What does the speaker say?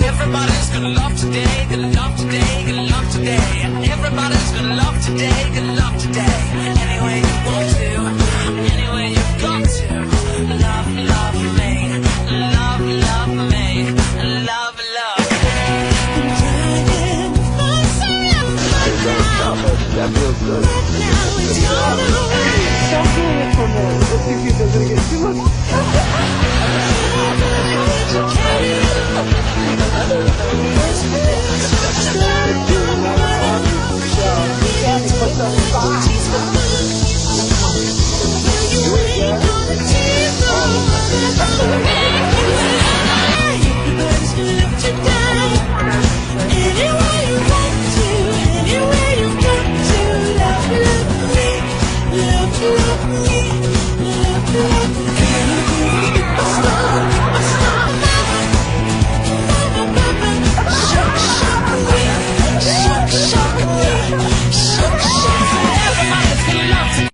Everybody's gonna love today, gonna love today, gonna love today. Everybody's gonna love today, gonna love today. Any way you want to, any way you've got to. Love, love me, love, love me, love, love me. That feels good. Stop doing it for me. Let's see if he doesn't get too much.